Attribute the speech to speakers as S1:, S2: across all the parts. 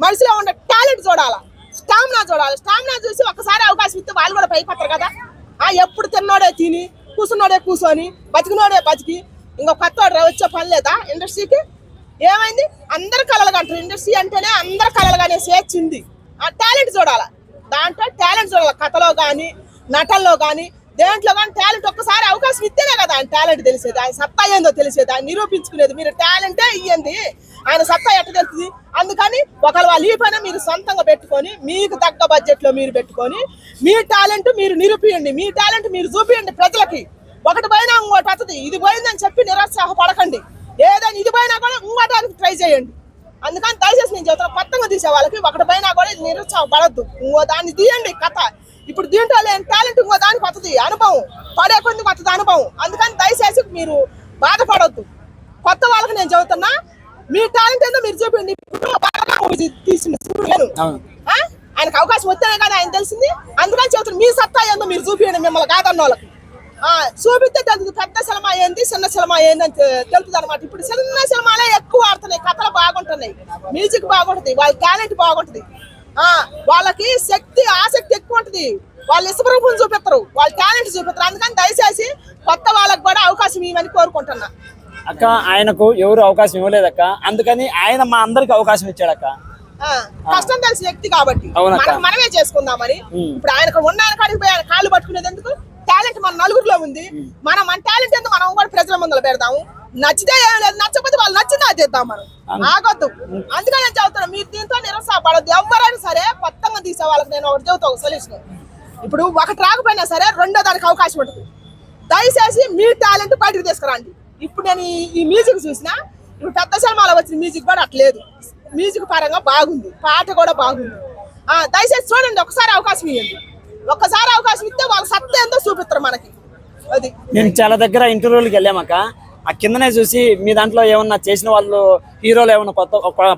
S1: మనిషిలో ఉన్న టాలెంట్ చూడాలా, స్టామినా చూడాలి. స్టామినా చూసి ఒకసారి అవకాశం ఇస్తే వాళ్ళు కూడా పైపోతారు కదా. ఎప్పుడు తిన్నోడే తిని, కూర్చున్నోడే కూర్చొని, బతికినోడే బతికి ఇంకో కొత్తోడు వచ్చే పని లేదా ఇండస్ట్రీకి? ఏమైంది? అందరు కళలుగా అంటారు. ఇండస్ట్రీ అంటేనే అందరు కళలుగానే స్వేచ్చింది. ఆ టాలెంట్ చూడాలా, దాంట్లో టాలెంట్ చూడాలి. కథలో కానీ, నటనలో కానీ, దేంట్లో కానీ టాలెంట్. ఒక్కసారి అవకాశం ఇస్తేనే కదా ఆయన టాలెంట్ తెలిసేది, ఆయన సత్తా ఏందో తెలిసేది, ఆయన నిరూపించుకునేది. మీరు టాలెంటే ఇయ్యండి, ఆయన సత్తా ఎట్ట తెలుస్తుంది? అందుకని ఒకవేళ వాళ్ళు ఈ పైన మీరు సొంతంగా పెట్టుకొని, మీకు తగ్గ బడ్జెట్ లో మీరు పెట్టుకొని, మీ టాలెంట్ మీరు నిరూపియండి, మీ టాలెంట్ మీరు చూపియండి ప్రజలకి. ఒకటి పైన ఇంకోటి వస్తుంది, ఇది పోయిందని చెప్పి నిరుత్సాహపడకండి. ఏదైనా ఇది పోయినా కూడా ఇంకోటానికి ట్రై చేయండి. అందుకని దయచేసి నేను చెప్తాను, కొత్తగా తీసే వాళ్ళకి ఒకటి పైన కూడా నిరుత్సాహపడద్దు. ఇంకో దాన్ని తీయండి కథ. ఇప్పుడు దీంట్లో లేని టాలెంట్ ఇంకో దానికి వస్తుంది అనుభవం, పడే కొన్ని వస్తుంది అనుభవం. అందుకని దయచేసి మీరు బాధపడద్దు. కొత్త వాళ్ళకి నేను చెబుతున్నా, మీ టాలెంట్ ఏందో మీరు చూపించండి. ఇప్పుడు తీసింది ఆయనకు అవకాశం వస్తేనే కదా ఆయన తెలిసింది. అందుకని చెబుతున్నా, మీ సత్తా ఏందో మీరు చూపించండి. మిమ్మల్ని కాదన్న వాళ్ళకి చూపిస్తే తెలుస్తుంది పెద్ద సినిమా ఏంది, చిన్న సినిమా ఏంది అని తెలుస్తుంది అనమాట. ఇప్పుడు చిన్న సినిమాలే ఎక్కువ ఆడుతున్నాయి, కథలు బాగుంటున్నాయి, మ్యూజిక్ బాగుంటుంది, వాళ్ళ టాలెంట్ బాగుంటుంది, వాళ్ళకి శక్తి ఆసక్తి ఎక్కువ ఉంటుంది, వాళ్ళు ఇష్టప్రభుని చూపిస్తారు, వాళ్ళ టాలెంట్ చూపిస్తారు. అందుకని దయచేసి కొత్త వాళ్ళకి కూడా అవకాశం ఇవ్వని కోరుకుంటున్నా.
S2: అక్క ఆయనకు ఎవరు అవకాశం ఇవ్వలేదక్క, అందుకని ఆయన మా అందరికి అవకాశం ఇచ్చాడక్క.
S1: కష్టం తెలిసిన వ్యక్తి కాబట్టి మనమే చేసుకుందామని. ఇప్పుడు ఆయనకు ఉన్న కాడికి పోయి ఆయన కాళ్ళు పట్టుకునేది ఎందుకు? టాలెంట్ మన నలుగురిలో ఉంది. మన టాలెంట్ ఎందుకు మనం కూడా ప్రజల ముందర పెడదాము. నచ్చితే ఏం లేదు, నచ్చకపోతే వాళ్ళు నచ్చిందా చేద్దాం, మనం ఆగొద్దు. అందుకని నేను చెబుతున్నా, మీరు దీంతో నిరుత్సాహపడద్దు. ఎవరైనా సరే కొత్తగా తీసే వాళ్ళకి నేను ఒకటి చెబుతా, ఒక సొల్యూషన్. ఇప్పుడు ఒకటి రాకపోయినా సరే రెండో దానికి అవకాశం ఉంటుంది. దయచేసి మీ టాలెంట్ బయటకు తీసుకురండి. ఇప్పుడు నేను ఈ మ్యూజిక్ చూసినా, ఇప్పుడు పెద్ద సినిమాలో వచ్చిన మ్యూజిక్ కూడా అట్లేదు. మ్యూజిక్ పరంగా బాగుంది, పాట కూడా బాగుంది. దయచేసి చూడండి, ఒకసారి అవకాశం ఇవ్వండి. ఒక్కసారి అవకాశం ఇస్తే వాళ్ళ సత్తా ఎంతో చూపిస్తారు మనకి. అది
S2: నేను చాలా దగ్గర ఇంటర్వ్యూలకు వెళ్ళామక్క, ఆ కిందనే చూసి మీ దాంట్లో ఏమన్నా చేసిన వాళ్ళు హీరోలు ఏమన్నా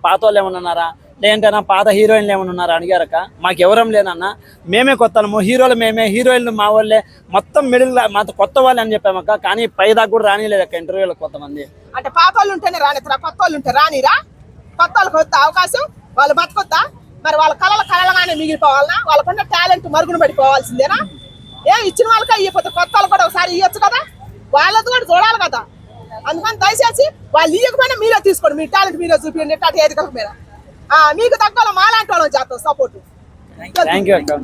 S2: పాత వాళ్ళు ఏమన్నా ఉన్నారా, లేదంటే పాత హీరోయిన్లు ఏమన్నా ఉన్నారా అడిగారక్క. మాకు ఎవరం లేనన్నా, మేమే కొత్తము, హీరోలు మేమే, హీరోయిన్లు మా వాళ్ళే, మొత్తం మిడిల్ మాతో కొత్త వాళ్ళే అని చెప్పామక్క. కానీ పై దాకా కూడా రానిలేదక్క ఇంటర్వ్యూలో కొంతమంది.
S1: అంటే పాత వాళ్ళు ఉంటేనే రానిరా, కొత్త వాళ్ళు ఉంటే రానిరా? కొత్త వాళ్ళకి వద్దా అవకాశం? వాళ్ళు బతకొద్దా? మరి వాళ్ళ కళలుగానే మిగిలిపోవాలనా? వాళ్ళకున్న టాలెంట్ మరుగున పడిపోవాల్సిందేనా? ఇచ్చిన వాళ్ళకే ఇవ్వకపోతే కొత్త వాళ్ళు కూడా ఒకసారి ఇవ్వచ్చు కదా, వాళ్ళది కూడా చూడాలి కదా. అందుకని దయచేసి వాళ్ళు ఇవ్వకపోయినా మీరే తీసుకోండి, మీ టాలెంట్ మీరే చూపించండి. అటు ఎదుగు మీద మీకు తగ్గ మాలాంటి వాళ్ళని చేస్తాం సపోర్ట్.
S2: థ్యాంక్ యూ అక్క.